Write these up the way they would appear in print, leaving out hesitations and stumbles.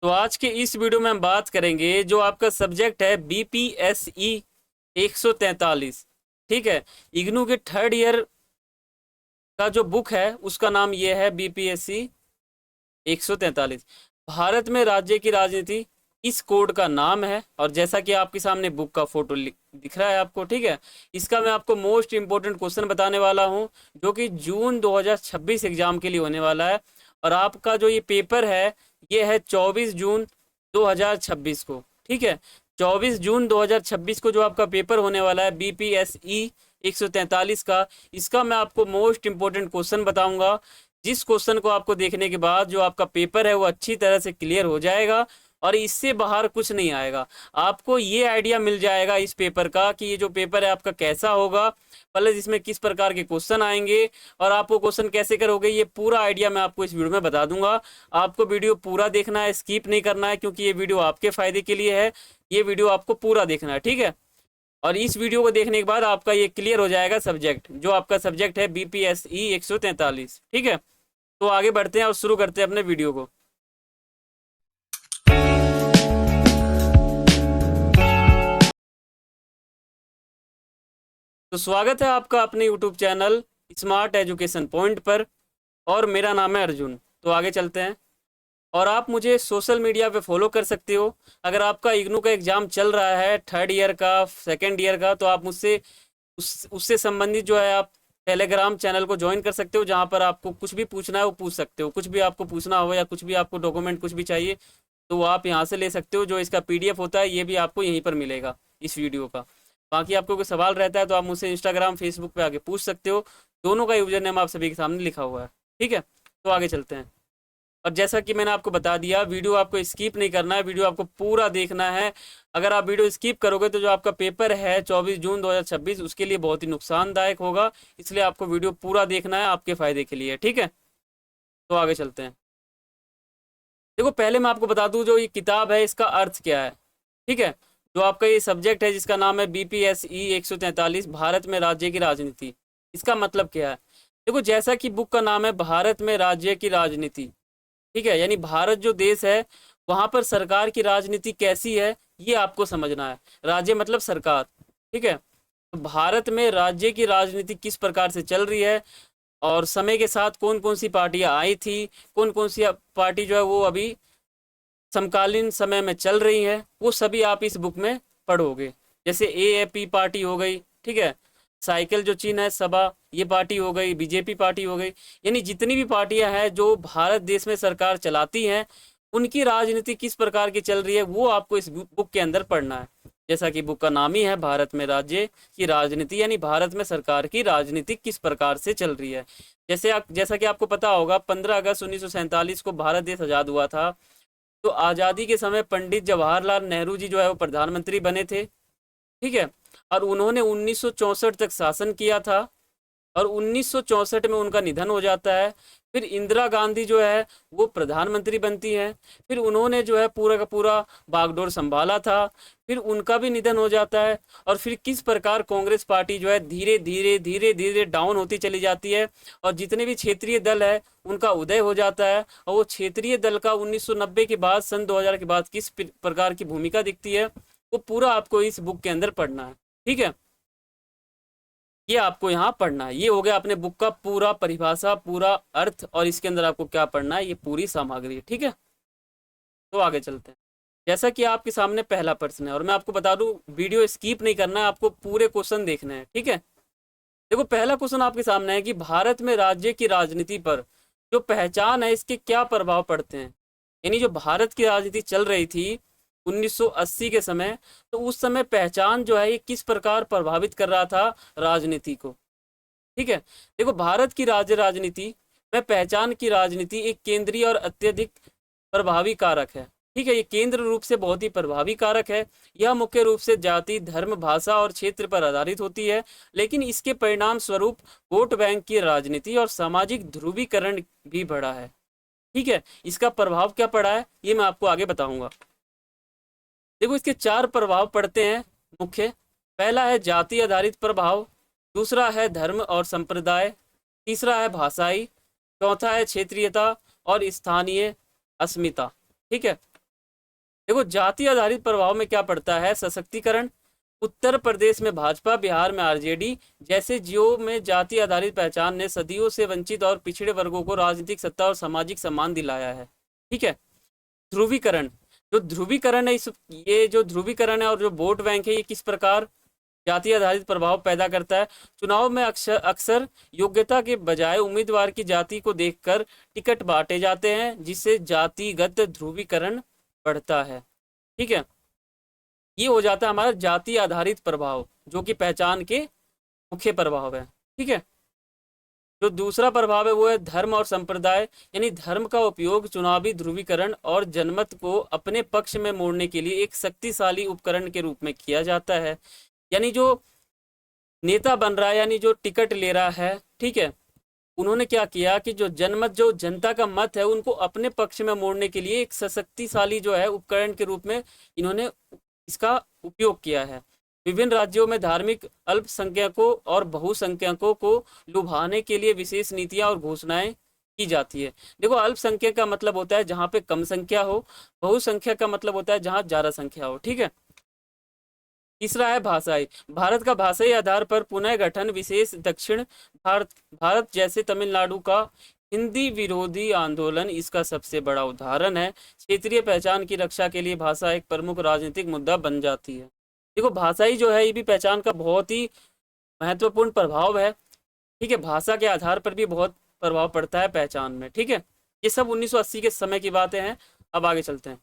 तो आज के इस वीडियो में हम बात करेंगे जो आपका सब्जेक्ट है बीपीएसई 143। ठीक है। इग्नू के थर्ड ईयर का जो बुक है उसका नाम ये है बीपीएससी 143। भारत में राज्य की राजनीति इस कोड का नाम है। और जैसा कि आपके सामने बुक का फोटो दिख रहा है आपको, ठीक है। इसका मैं आपको मोस्ट इंपोर्टेंट क्वेश्चन बताने वाला हूं जो कि जून 2026 एग्जाम के लिए होने वाला है। और आपका जो ये पेपर है ये है 24 जून 2026 को। ठीक है। 24 जून 2026 को जो आपका पेपर होने वाला है बीपीएसई 143 का, इसका मैं आपको मोस्ट इंपोर्टेंट क्वेश्चन बताऊंगा, जिस क्वेश्चन को आपको देखने के बाद जो आपका पेपर है वो अच्छी तरह से क्लियर हो जाएगा और इससे बाहर कुछ नहीं आएगा। आपको ये आइडिया मिल जाएगा इस पेपर का कि ये जो पेपर है आपका कैसा होगा, प्लस इसमें किस प्रकार के क्वेश्चन आएंगे और आप वो क्वेश्चन कैसे करोगे, ये पूरा आइडिया मैं आपको इस वीडियो में बता दूंगा। आपको वीडियो पूरा देखना है, स्किप नहीं करना है, क्योंकि ये वीडियो आपके फायदे के लिए है। ये वीडियो आपको पूरा देखना है, ठीक है। और इस वीडियो को देखने के बाद आपका ये क्लियर हो जाएगा सब्जेक्ट, जो आपका सब्जेक्ट है बीपीएसई 143। ठीक है। तो आगे बढ़ते हैं और शुरू करते हैं अपने वीडियो को। तो स्वागत है आपका अपने YouTube channel smart education point पर, और मेरा नाम है अर्जुन। तो आगे चलते हैं। और आप मुझे सोशल मीडिया पे फॉलो कर सकते हो। अगर आपका इग्नू का एग्ज़ाम चल रहा है थर्ड ईयर का, सेकेंड ईयर का, तो आप मुझसे उससे संबंधित जो है आप टेलीग्राम चैनल को ज्वाइन कर सकते हो, जहाँ पर आपको कुछ भी पूछना है वो पूछ सकते हो। कुछ भी आपको पूछना हो या कुछ भी आपको डॉक्यूमेंट कुछ भी चाहिए तो वो आप यहाँ से ले सकते हो। जो इसका पीडीएफ होता है ये भी आपको यहीं पर मिलेगा इस वीडियो का। बाकी आपको कोई सवाल रहता है तो आप मुझसे इंस्टाग्राम फेसबुक पे आके पूछ सकते हो। दोनों का यूजर नेम आप सभी के सामने लिखा हुआ है, ठीक है। तो आगे चलते हैं। और जैसा कि मैंने आपको बता दिया, वीडियो आपको स्किप नहीं करना है, वीडियो आपको पूरा देखना है। अगर आप वीडियो स्किप करोगे तो जो आपका पेपर है 24 जून 2026 उसके लिए बहुत ही नुकसानदायक होगा। इसलिए आपको वीडियो पूरा देखना है, आपके फायदे के लिए, ठीक है। तो आगे चलते हैं। देखो, पहले मैं आपको बता दूं जो ये किताब है इसका अर्थ क्या है, ठीक है। जो आपका ये सब्जेक्ट है जिसका नाम है बीपीएसई 143 भारत में राज्य की राजनीति, इसका मतलब क्या है। देखो, जैसा कि बुक का नाम है भारत में राज्य की राजनीति, ठीक है, यानी भारत जो देश है वहां पर सरकार की राजनीति कैसी है ये आपको समझना है। राज्य मतलब सरकार, ठीक है। तो भारत में राज्य की राजनीति किस प्रकार से चल रही है और समय के साथ कौन कौन सी पार्टियां आई थी, कौन कौन सी पार्टी जो है वो अभी समकालीन समय में चल रही है, वो सभी आप इस बुक में पढ़ोगे। जैसे एएपी पार्टी हो गई, ठीक है, साइकिल जो चिन्ह है सभा, ये पार्टी हो गई, बीजेपी पार्टी हो गई। यानी जितनी भी पार्टियां हैं जो भारत देश में सरकार चलाती हैं उनकी राजनीति किस प्रकार की चल रही है वो आपको इस बुक के अंदर पढ़ना है। जैसा कि बुक का नाम ही है भारत में राज्य की राजनीति, यानी भारत में सरकार की राजनीति किस प्रकार से चल रही है। जैसा कि आपको पता होगा 15 अगस्त 1947 को भारत देश आज़ाद हुआ था। तो आज़ादी के समय पंडित जवाहरलाल नेहरू जी जो है वो प्रधानमंत्री बने थे, ठीक है। और उन्होंने 1964 तक शासन किया था और 1964 में उनका निधन हो जाता है। फिर इंदिरा गांधी जो है वो प्रधानमंत्री बनती हैं। फिर उन्होंने जो है पूरा का पूरा बागडोर संभाला था। फिर उनका भी निधन हो जाता है। और फिर किस प्रकार कांग्रेस पार्टी जो है धीरे धीरे धीरे धीरे डाउन होती चली जाती है और जितने भी क्षेत्रीय दल है उनका उदय हो जाता है। और वो क्षेत्रीय दल का 1990 के बाद, सन 2000 के बाद किस प्रकार की भूमिका दिखती है वो पूरा आपको इस बुक के अंदर पढ़ना है, ठीक है। ये आपको यहाँ पढ़ना है। ये हो गया अपने बुक का पूरा परिभाषा, पूरा अर्थ, और इसके अंदर आपको क्या पढ़ना है ये पूरी सामग्री, ठीक है। तो आगे चलते हैं। जैसा कि आपके सामने पहला प्रश्न है, और मैं आपको बता दूं वीडियो स्किप नहीं करना है, आपको पूरे क्वेश्चन देखने हैं, ठीक है। देखो, पहला क्वेश्चन आपके सामने है कि भारत में राज्य की राजनीति पर जो पहचान है इसके क्या प्रभाव पड़ते हैं। यानी जो भारत की राजनीति चल रही थी 1980 के समय, तो उस समय पहचान जो है ये किस प्रकार प्रभावित कर रहा था राजनीति को, ठीक है। देखो, भारत की राज्य राजनीति में पहचान की राजनीति एक केंद्रीय और अत्यधिक प्रभावी कारक है, ठीक है। ये केंद्र रूप से बहुत ही प्रभावी कारक है। यह मुख्य रूप से जाति, धर्म, भाषा और क्षेत्र पर आधारित होती है, लेकिन इसके परिणाम स्वरूप वोट बैंक की राजनीति और सामाजिक ध्रुवीकरण भी बढ़ा है, ठीक है। इसका प्रभाव क्या पड़ा है ये मैं आपको आगे बताऊंगा। देखो, इसके चार प्रभाव पड़ते हैं मुख्य। पहला है जाति आधारित प्रभाव, दूसरा है धर्म और संप्रदाय, तीसरा है भाषाई, चौथा है क्षेत्रीयता और स्थानीय अस्मिता, ठीक है। देखो जाति आधारित प्रभाव में क्या पड़ता है, सशक्तिकरण। उत्तर प्रदेश में भाजपा, बिहार में आरजेडी जैसे जियो में जाति आधारित पहचान ने सदियों से वंचित और पिछड़े वर्गों को राजनीतिक सत्ता और सामाजिक सम्मान दिलाया है। ठीक है। ध्रुवीकरण, जो ध्रुवीकरण है ये जो ध्रुवीकरण है और जो वोट बैंक है, ये किस प्रकार जाति आधारित प्रभाव पैदा करता है। चुनाव में अक्सर योग्यता के बजाय उम्मीदवार की जाति को देखकर टिकट बांटे जाते हैं, जिससे जातिगत ध्रुवीकरण बढ़ता है। ठीक है, ये हो जाता है हमारा जाति आधारित प्रभाव, जो कि पहचान के मुख्य प्रभाव है। ठीक है। जो दूसरा प्रभाव है वो है धर्म और संप्रदाय, यानी धर्म का उपयोग चुनावी ध्रुवीकरण और जनमत को अपने पक्ष में मोड़ने के लिए एक शक्तिशाली उपकरण के रूप में किया जाता है। यानी जो नेता बन रहा है, यानी जो टिकट ले रहा है, ठीक है, उन्होंने क्या किया कि जो जनमत, जो जनता का मत है, उनको अपने पक्ष में मोड़ने के लिए एक सशक्तिशाली जो है उपकरण के रूप में इन्होंने इसका उपयोग किया है। विभिन्न राज्यों में धार्मिक अल्पसंख्यकों और बहुसंख्यकों को लुभाने के लिए विशेष नीतियां और घोषणाएं की जाती है। देखो, अल्पसंख्यक का मतलब होता है जहां पे कम संख्या हो, बहुसंख्यक का मतलब होता है जहां ज्यादा संख्या हो। ठीक है। तीसरा है भाषाई। भारत का भाषाई आधार पर पुनः गठन, विशेष दक्षिण भारत जैसे तमिलनाडु का हिंदी विरोधी आंदोलन इसका सबसे बड़ा उदाहरण है। क्षेत्रीय पहचान की रक्षा के लिए भाषा एक प्रमुख राजनीतिक मुद्दा बन जाती है। देखो, भाषाई जो है ये भी पहचान का बहुत ही महत्वपूर्ण प्रभाव है। ठीक है, भाषा के आधार पर भी बहुत प्रभाव पड़ता है पहचान में। ठीक है, ये सब 1980 के समय की बातें हैं। अब आगे चलते हैं।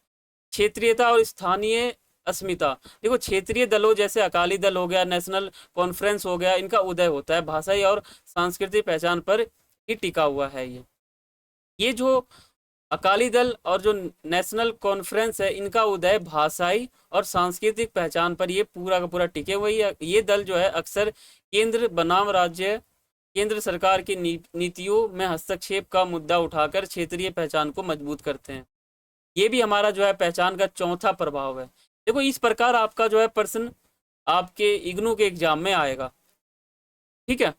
क्षेत्रीयता और स्थानीय अस्मिता। देखो, क्षेत्रीय दलों जैसे अकाली दल हो गया, नेशनल कॉन्फ्रेंस हो गया, इनका उदय होता है भाषाई और सांस्कृतिक पहचान पर ही टिका हुआ है। ये जो अकाली दल और जो नेशनल कॉन्फ्रेंस है, इनका उदय भाषाई और सांस्कृतिक पहचान पर ये पूरा का पूरा टिके हुए है। ये दल जो है अक्सर केंद्र बनाम राज्य, केंद्र सरकार की नीतियों में हस्तक्षेप का मुद्दा उठाकर क्षेत्रीय पहचान को मजबूत करते हैं। ये भी हमारा जो है पहचान का चौथा प्रभाव है। देखो, इस प्रकार आपका जो है प्रश्न आपके इग्नू के एग्जाम में आएगा। ठीक है।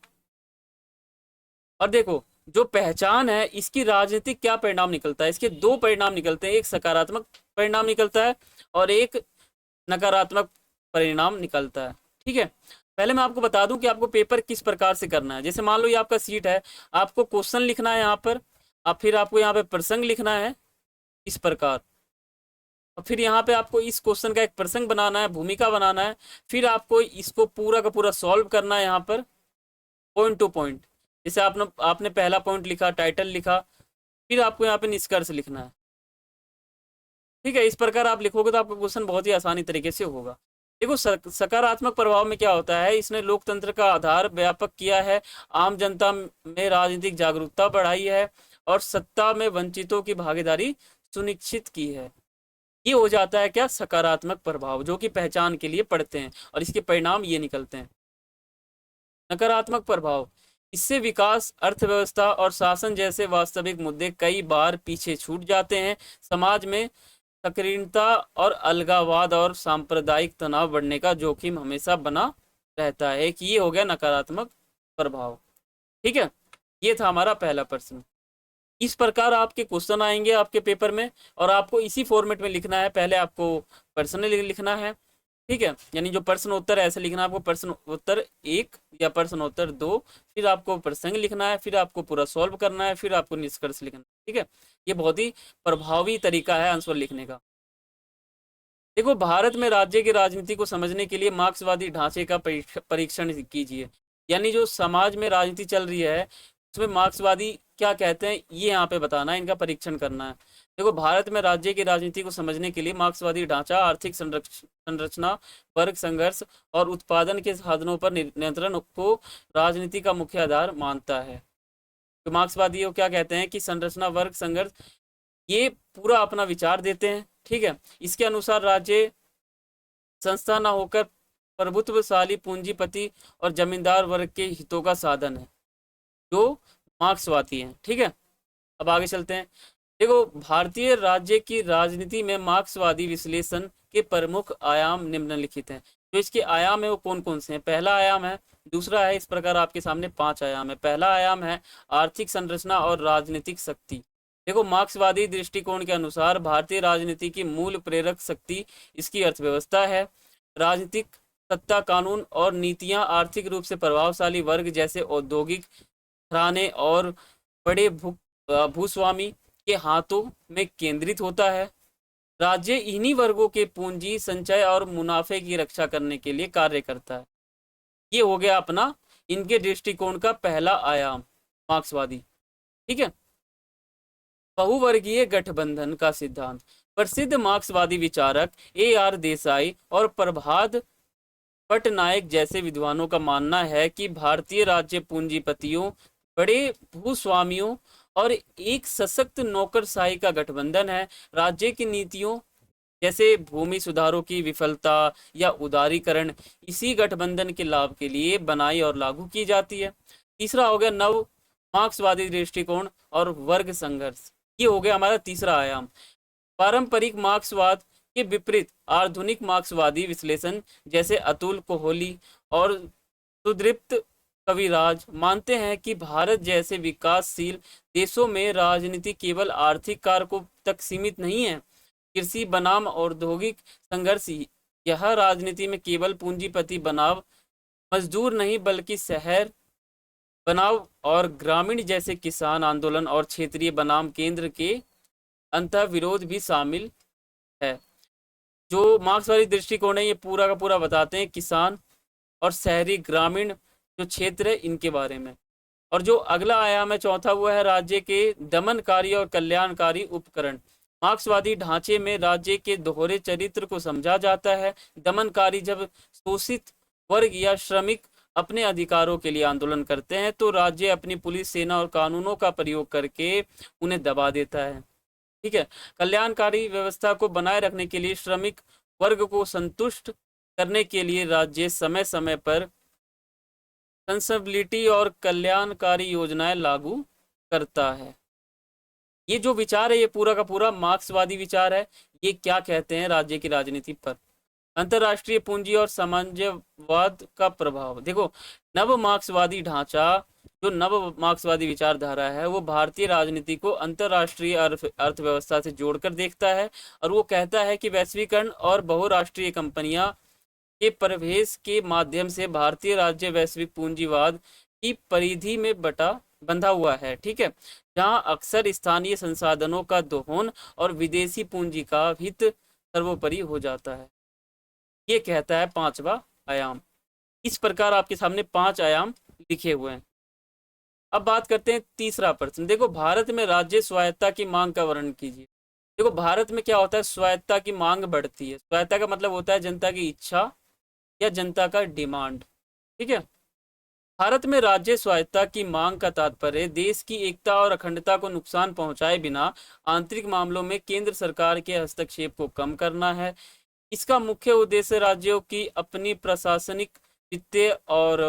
और देखो, जो पहचान है इसकी राजनीतिक क्या परिणाम निकलता है, इसके दो परिणाम निकलते हैं। एक सकारात्मक परिणाम निकलता है और एक नकारात्मक परिणाम निकलता है। ठीक है। पहले मैं आपको बता दूं कि आपको पेपर किस प्रकार से करना है। जैसे मान लो ये आपका सीट है, आपको क्वेश्चन लिखना है यहाँ पर, अब फिर आपको यहाँ पे प्रसंग लिखना है इस प्रकार, और फिर यहाँ पे आपको इस क्वेश्चन का एक प्रसंग बनाना है, भूमिका बनाना है, फिर आपको इसको पूरा का पूरा सॉल्व करना है यहाँ पर पॉइंट टू पॉइंट। जैसे आपने पहला पॉइंट लिखा, टाइटल लिखा, फिर आपको यहाँ पे निष्कर्ष लिखना है। ठीक है, इस प्रकार आप लिखोगे तो आपका क्वेश्चन बहुत ही आसानी तरीके से होगा। देखो, सकारात्मक प्रभाव में क्या होता है, इसने लोकतंत्र का आधार व्यापक किया है, आम जनता में राजनीतिक जागरूकता बढ़ाई है और सत्ता में वंचितों की भागीदारी सुनिश्चित की है। ये हो जाता है क्या, सकारात्मक प्रभाव, जो कि पहचान के लिए पड़ते हैं और इसके परिणाम ये निकलते हैं। नकारात्मक प्रभाव, इससे विकास, अर्थव्यवस्था और शासन जैसे वास्तविक मुद्दे कई बार पीछे छूट जाते हैं। समाज में संकीर्णता और अलगाववाद और सांप्रदायिक तनाव बढ़ने का जोखिम हमेशा बना रहता है। कि ये हो गया नकारात्मक प्रभाव। ठीक है, ये था हमारा पहला प्रश्न। इस प्रकार आपके क्वेश्चन आएंगे आपके पेपर में और आपको इसी फॉर्मेट में लिखना है। पहले आपको प्रश्न लिखना है, ठीक है, यानी जो प्रश्न उत्तर ऐसे लिखना है आपको, प्रश्न उत्तर 1 या प्रश्न उत्तर 2, फिर आपको प्रसंग लिखना है, फिर आपको पूरा सॉल्व करना है, फिर आपको निष्कर्ष लिखना है। ठीक है, ये बहुत ही प्रभावी तरीका है आंसर लिखने का। देखो, भारत में राज्य की राजनीति को समझने के लिए मार्क्सवादी ढांचे का परीक्षण कीजिए। यानी जो समाज में राजनीति चल रही है उसमें मार्क्सवादी क्या कहते हैं ये यहाँ पे बताना है, इनका परीक्षण करना है। देखो, भारत में राज्य की राजनीति को समझने के लिए मार्क्सवादी ढांचा आर्थिक संरचना, वर्ग संघर्ष और उत्पादन के साधनों पर नियंत्रण को राजनीति का मुख्य आधार मानता है। तो मार्क्सवादी क्या कहते हैं कि संरचना, वर्ग संघर्ष, ये पूरा अपना विचार देते हैं। ठीक है, इसके अनुसार राज्य संस्था न होकर प्रभुत्वशाली पूंजीपति और जमींदार वर्ग के हितों का साधन है, जो मार्क्सवादी हैं। ठीक है, अब आगे चलते हैं। देखो, भारतीय राज्य की राजनीति में मार्क्सवादी विश्लेषण के प्रमुख आयाम निम्नलिखित हैं। जो इसके आयाम है वो कौन कौन से हैं? पहला आयाम है, दूसरा है, इस प्रकार आपके सामने 5 आयाम है। पहला आयाम है आर्थिक संरचना और राजनीतिक शक्ति। देखो, मार्क्सवादी दृष्टिकोण के अनुसार भारतीय राजनीति की मूल प्रेरक शक्ति इसकी अर्थव्यवस्था है। राजनीतिक सत्ता, कानून और नीतियां आर्थिक रूप से प्रभावशाली वर्ग जैसे औद्योगिक घराने और बड़े भूस्वामी के हाथों में केंद्रित होता है। राज्य इन्हीं वर्गों के पूंजी संचय और मुनाफे की रक्षा करने के लिए कार्य करता है। ये हो गया अपना इनके दृष्टिकोण का पहला आयाम, मार्क्सवादी। ठीक है। बहुवर्गीय गठबंधन का सिद्धांत। प्रसिद्ध मार्क्सवादी विचारक AR देसाई और प्रभात पटनायक जैसे विद्वानों का मानना है कि भारतीय राज्य पूंजीपतियों, बड़े भूस्वामियों और एक सशक्त नौकरशाही का गठबंधन है। राज्य की नीतियों जैसे भूमि सुधारों की विफलता या उदारीकरण इसी गठबंधन के लाभ के लिए बनाई और लागू की जाती है। तीसरा हो गया नव मार्क्सवादी दृष्टिकोण और वर्ग संघर्ष। ये हो गया हमारा तीसरा आयाम। पारंपरिक मार्क्सवाद के विपरीत आधुनिक मार्क्सवादी विश्लेषण जैसे अतुल कोहली और सुदीप्त कविराज मानते हैं कि भारत जैसे विकासशील देशों में राजनीति केवल आर्थिक कारकों तक सीमित नहीं है। कृषि बनाम औद्योगिक संघर्ष यह राजनीति में केवल पूंजीपति बनाम मजदूर नहीं बल्कि शहर बनाम और ग्रामीण जैसे किसान आंदोलन और क्षेत्रीय बनाम केंद्र के अंतः विरोध भी शामिल है। जो मार्क्सवादी दृष्टिकोण है ये पूरा का पूरा बताते हैं किसान और शहरी ग्रामीण जो क्षेत्र है इनके बारे में। और जो अगला आयाम है चौथा, वो है राज्य के दमनकारी और कल्याणकारी उपकरण। मार्क्सवादी ढांचे में राज्य के दोहरे चरित्र को समझा जाता है। दमनकारी जब शोषित वर्ग या श्रमिक अपने अधिकारों के लिए आंदोलन करते हैं तो राज्य अपनी पुलिस, सेना और कानूनों का प्रयोग करके उन्हें दबा देता है। ठीक है। कल्याणकारी व्यवस्था को बनाए रखने के लिए, श्रमिक वर्ग को संतुष्ट करने के लिए राज्य समय समय पर कंसेबिलिटी और कल्याणकारी योजनाएं लागू करता है। ये जो विचार है ये पूरा का पूरा मार्क्सवादी विचार है। ये क्या कहते हैं राज्य की राजनीति पर। अंतरराष्ट्रीय पूंजी और साम्राज्यवाद का प्रभाव। देखो, नव मार्क्सवादी ढांचा, जो नव मार्क्सवादी विचारधारा है वो भारतीय राजनीति को अंतरराष्ट्रीय अर्थव्यवस्था से जोड़कर देखता है और वो कहता है कि वैश्वीकरण और बहुराष्ट्रीय कंपनियां के प्रवेश के माध्यम से भारतीय राज्य वैश्विक पूंजीवाद की परिधि में बंधा हुआ है। ठीक है। जहां अक्सर स्थानीय संसाधनों का दोहन और विदेशी पूंजी का हित सर्वोपरि हो जाता है। ये कहता है पांचवा आयाम। इस प्रकार आपके सामने 5 आयाम लिखे हुए हैं। अब बात करते हैं तीसरा प्रश्न। देखो, भारत में राज्य स्वायत्ता की मांग का वर्णन कीजिए। देखो, भारत में क्या होता है, स्वायत्ता की मांग बढ़ती है। स्वायत्ता का मतलब होता है जनता की इच्छा या जनता का डिमांड। ठीक है। भारत में राज्य स्वायत्ता की मांग का तात्पर्य देश की एकता और अखंडता को नुकसान पहुंचाए बिना आंतरिक मामलों में केंद्र सरकार के हस्तक्षेप को कम करना है। इसका मुख्य उद्देश्य राज्यों की अपनी प्रशासनिक, वित्तीय और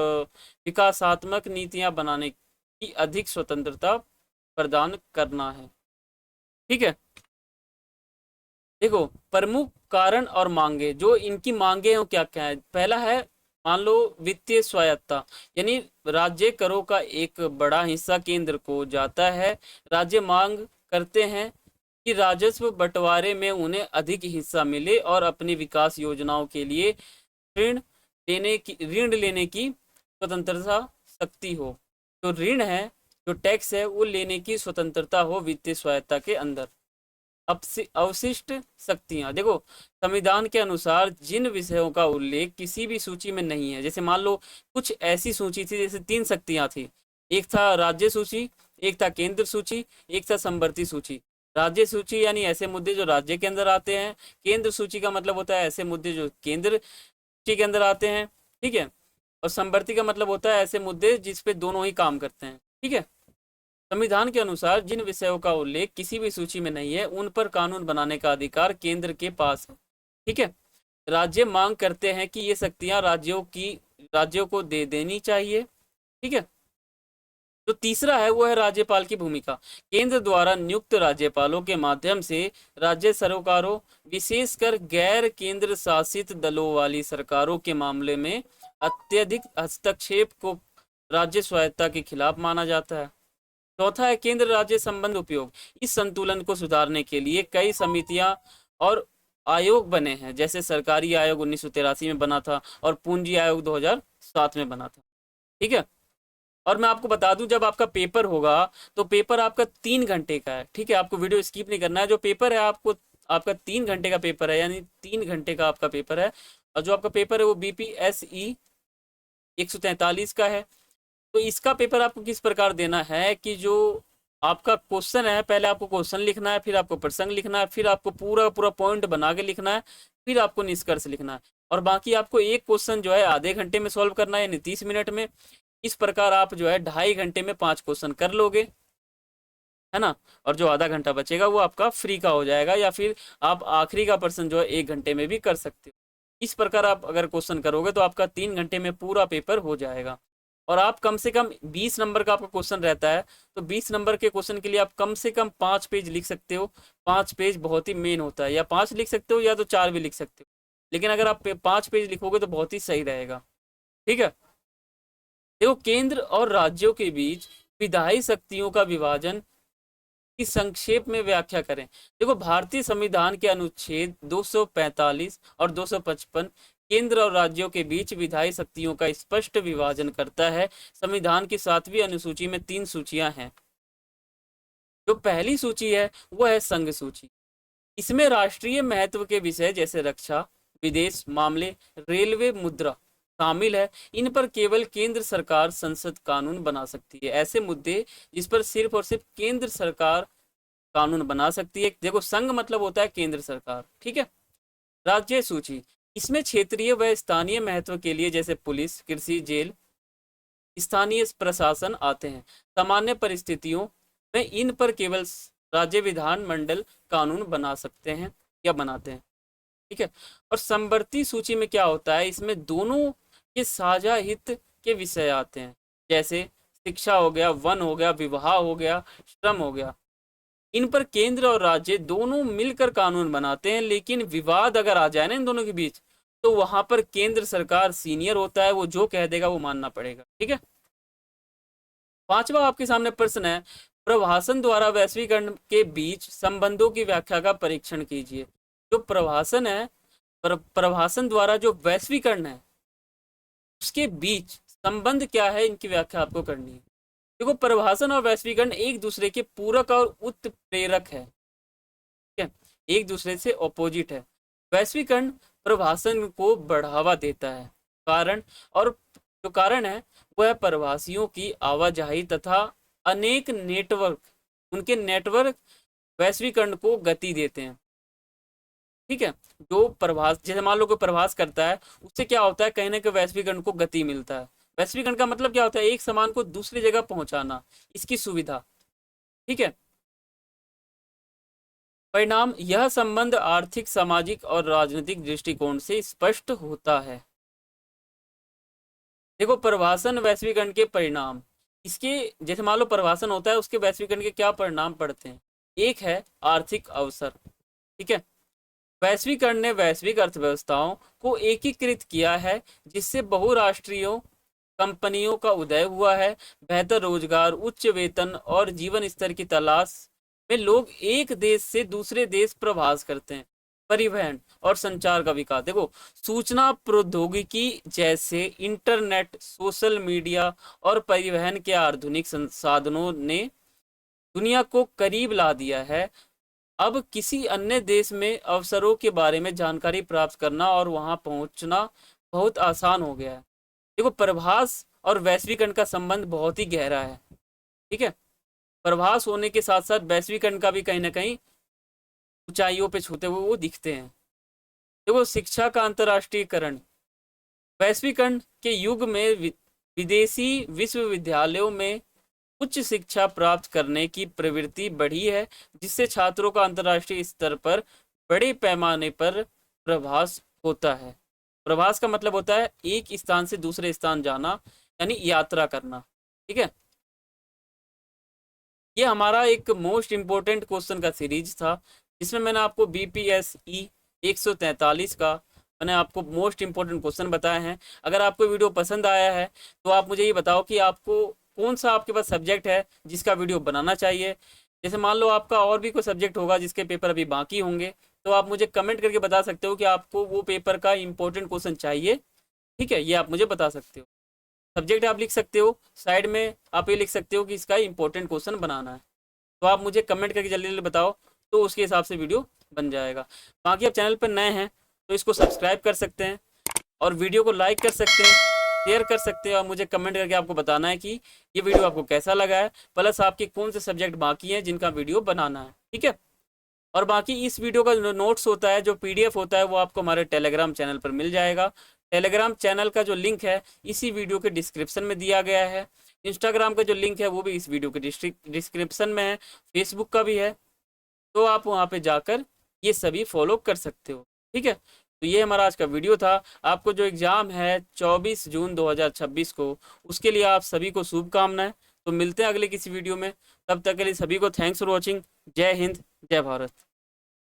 विकासात्मक नीतियां बनाने की अधिक स्वतंत्रता प्रदान करना है। ठीक है। देखो, प्रमुख कारण और मांगे, जो इनकी मांगे हैं क्या क्या है। पहला है, मान लो वित्तीय स्वायत्ता, यानी राज्य करों का एक बड़ा हिस्सा केंद्र को जाता है। राज्य मांग करते हैं कि राजस्व बंटवारे में उन्हें अधिक हिस्सा मिले और अपनी विकास योजनाओं के लिए ऋण लेने की स्वतंत्रता शक्ति हो। जो ऋण है, जो टैक्स है, वो लेने की स्वतंत्रता हो वित्तीय स्वायत्ता के अंदर। अवशिष्ट शक्तियां। देखो, संविधान के अनुसार जिन विषयों का उल्लेख किसी भी सूची में नहीं है, जैसे मान लो कुछ ऐसी सूची थी, जैसे 3 शक्तियां थी। एक था राज्य सूची, एक था केंद्र सूची, एक था संवर्ती सूची। राज्य सूची यानी ऐसे मुद्दे जो राज्य के अंदर आते हैं। केंद्र सूची का मतलब होता है ऐसे मुद्दे जो केंद्र सूची के अंदर आते हैं। ठीक है। और संवर्ती का मतलब होता है ऐसे मुद्दे जिस पे दोनों ही काम करते हैं। ठीक है। संविधान के अनुसार जिन विषयों का उल्लेख किसी भी सूची में नहीं है उन पर कानून बनाने का अधिकार केंद्र के पास है। ठीक है। राज्य मांग करते हैं कि ये शक्तियां राज्यों को दे देनी चाहिए। ठीक है। जो तीसरा है वो है राज्यपाल की भूमिका। केंद्र द्वारा नियुक्त राज्यपालों के माध्यम से राज्य सरकारों, विशेषकर गैर केंद्र शासित दलों वाली सरकारों के मामले में अत्यधिक हस्तक्षेप को राज्य स्वायत्ता के खिलाफ माना जाता है। चौथा है केंद्र राज्य संबंध उपयोग। इस संतुलन को सुधारने के लिए कई समितियां और आयोग बने हैं, जैसे सरकारी आयोग 1983 में बना था और पूंजी आयोग 2007 में बना था। ठीक है। और मैं आपको बता दूं, जब आपका पेपर होगा तो पेपर आपका 3 घंटे का है। ठीक है, आपको वीडियो स्किप नहीं करना है। जो पेपर है आपको, आपका 3 घंटे का पेपर है, यानी 3 घंटे का आपका पेपर है। और जो आपका पेपर है वो BPSE 143 का है। तो इसका पेपर आपको किस प्रकार देना है कि जो आपका क्वेश्चन है, पहले आपको क्वेश्चन लिखना है, फिर आपको प्रसंग लिखना है, फिर आपको पूरा पूरा पॉइंट बना के लिखना है, फिर आपको निष्कर्ष लिखना है। और बाकी आपको एक क्वेश्चन जो है आधे घंटे में सॉल्व करना है, यानी 30 मिनट में। इस प्रकार आप जो है 2.5 घंटे में 5 क्वेश्चन कर लोगे, है ना। और जो आधा घंटा बचेगा वो आपका फ्री का हो जाएगा, या फिर आप आखिरी का प्रश्न जो है 1 घंटे में भी कर सकते हो। इस प्रकार आप अगर क्वेश्चन करोगे तो आपका 3 घंटे में पूरा पेपर हो जाएगा। और आप कम से कम 20 नंबर का आपका क्वेश्चन रहता है, तो 20 नंबर के क्वेश्चन के लिए आप कम से कम 5 पेज लिख सकते हो। 5 पेज बहुत ही मेन होता है, या 5 लिख सकते हो या तो 4 भी लिख सकते हो, लेकिन अगर आप 5 पेज लिखोगे तो बहुत ही सही रहेगा। ठीक है। देखो, केंद्र और राज्यों के बीच विधायी शक्तियों का विभाजन की संक्षेप में व्याख्या करें। देखो, भारतीय संविधान के अनुच्छेद 245 और 255 केंद्र और राज्यों के बीच विधायी शक्तियों का स्पष्ट विभाजन करता है। संविधान की 7वीं अनुसूची में 3 सूचियां हैं। जो पहली सूची है वो है संघ सूची। इसमें राष्ट्रीय महत्व के विषय जैसे रक्षा, विदेश मामले, रेलवे, मुद्रा शामिल है। इन पर केवल केंद्र सरकार संसद कानून बना सकती है। ऐसे मुद्दे जिस पर सिर्फ और सिर्फ केंद्र सरकार कानून बना सकती है। देखो, संघ मतलब होता है केंद्र सरकार। ठीक है। राज्य सूची, इसमें क्षेत्रीय व स्थानीय महत्व के लिए जैसे पुलिस, कृषि, जेल, स्थानीय प्रशासन आते हैं। सामान्य परिस्थितियों में इन पर केवल राज्य विधानमंडल कानून बना सकते हैं या बनाते हैं। ठीक है। और समवर्ती सूची में क्या होता है, इसमें दोनों के साझा हित के विषय आते हैं, जैसे शिक्षा हो गया, वन हो गया, विवाह हो गया, श्रम हो गया। इन पर केंद्र और राज्य दोनों मिलकर कानून बनाते हैं, लेकिन विवाद अगर आ जाए ना इन दोनों के बीच, तो वहां पर केंद्र सरकार सीनियर होता है, वो जो कह देगा वो मानना पड़ेगा। ठीक है। 5वां आपके सामने प्रश्न है, प्रवासन द्वारा वैश्वीकरण के बीच संबंधों की व्याख्या का परीक्षण कीजिए। जो प्रवासन है, प्रवासन द्वारा जो वैश्वीकरण है उसके बीच संबंध क्या है, इनकी व्याख्या आपको करनी है। देखो, प्रवासन और वैश्वीकरण एक दूसरे के पूरक और उत्प्रेरक है। ठीक है, एक दूसरे से ऑपोजिट है। वैश्वीकरण प्रवासन को बढ़ावा देता है। कारण, और जो कारण है वह प्रवासियों की आवाजाही तथा अनेक नेटवर्क, उनके नेटवर्क वैश्वीकरण को गति देते हैं। ठीक है। जो प्रवास, जैसे मान लो कोई प्रवास करता है, उससे क्या होता है, कहीं ना कहीं वैश्वीकरण को गति मिलता है। वैश्वीकरण का मतलब क्या होता है, एक सामान को दूसरी जगह पहुंचाना, इसकी सुविधा। ठीक है। परिणाम, यह संबंध आर्थिक, सामाजिक और राजनीतिक दृष्टिकोण से स्पष्ट होता है। देखो, प्रवासन वैश्वीकरण के परिणाम, इसके जैसे मान लो प्रवासन होता है, उसके वैश्वीकरण के क्या परिणाम पड़ते हैं। एक है आर्थिक अवसर। ठीक है। वैश्वीकरण ने वैश्विक अर्थव्यवस्थाओं को एकीकृत किया है, जिससे बहुराष्ट्रीय कंपनियों का उदय हुआ है। बेहतर रोजगार, उच्च वेतन और जीवन स्तर की तलाश में लोग एक देश से दूसरे देश प्रवास करते हैं। परिवहन और संचार का विकास, देखो, सूचना प्रौद्योगिकी जैसे इंटरनेट, सोशल मीडिया और परिवहन के आधुनिक संसाधनों ने दुनिया को करीब ला दिया है। अब किसी अन्य देश में अवसरों के बारे में जानकारी प्राप्त करना और वहां पहुंचना बहुत आसान हो गया है। देखो, प्रवास और वैश्वीकरण का संबंध बहुत ही गहरा है। ठीक है। प्रवास होने के साथ साथ वैश्वीकरण का भी कहीं ना कहीं ऊंचाइयों पे छूते हुए वो दिखते हैं। देखो, शिक्षा का अंतर्राष्ट्रीयकरण, वैश्वीकरण के युग में विदेशी विश्वविद्यालयों में उच्च शिक्षा प्राप्त करने की प्रवृत्ति बढ़ी है, जिससे छात्रों का अंतर्राष्ट्रीय स्तर पर बड़े पैमाने पर प्रवास होता है। प्रवास का मतलब होता है एक स्थान से दूसरे स्थान जाना, यानी यात्रा करना। ठीक है। ये हमारा एक मोस्ट इम्पोर्टेंट क्वेश्चन का सीरीज था, जिसमें मैंने आपको BPSE 143 का मैंने आपको मोस्ट इम्पोर्टेंट क्वेश्चन बताए हैं। अगर आपको वीडियो पसंद आया है तो आप मुझे ये बताओ कि आपको कौन सा आपके पास सब्जेक्ट है जिसका वीडियो बनाना चाहिए। जैसे मान लो आपका और भी कोई सब्जेक्ट होगा जिसके पेपर अभी बाकी होंगे, तो आप मुझे कमेंट करके बता सकते हो कि आपको वो पेपर का इंपॉर्टेंट क्वेश्चन चाहिए। ठीक है, ये आप मुझे बता सकते हो। सब्जेक्ट आप लिख सकते हो, साइड में आप ये लिख सकते हो कि इसका इंपॉर्टेंट क्वेश्चन बनाना है। तो आप मुझे कमेंट करके जल्दी जल्दी बताओ, तो उसके हिसाब से वीडियो बन जाएगा। बाकी आप चैनल पर नए हैं तो इसको सब्सक्राइब कर सकते हैं और वीडियो को लाइक कर सकते हैं, शेयर कर सकते हैं, और मुझे कमेंट करके आपको बताना है कि ये वीडियो आपको कैसा लगा है, प्लस आपके कौन से सब्जेक्ट बाकी हैं जिनका वीडियो बनाना है। ठीक है, और बाकी इस वीडियो का जो नोट्स होता है, जो पीडीएफ होता है, वो आपको हमारे टेलीग्राम चैनल पर मिल जाएगा। टेलीग्राम चैनल का जो लिंक है इसी वीडियो के डिस्क्रिप्शन में दिया गया है। इंस्टाग्राम का जो लिंक है वो भी इस वीडियो के डिस्क्रिप्शन में है। फेसबुक का भी है, तो आप वहाँ पे जाकर ये सभी फॉलो कर सकते हो। ठीक है, तो ये हमारा आज का वीडियो था। आपको जो एग्ज़ाम है 24 जून 2026 को, उसके लिए आप सभी को शुभकामनाएं। तो मिलते हैं अगले किसी वीडियो में, तब तक के लिए सभी को थैंक्स फॉर वॉचिंग। जय हिंद, जय भारत।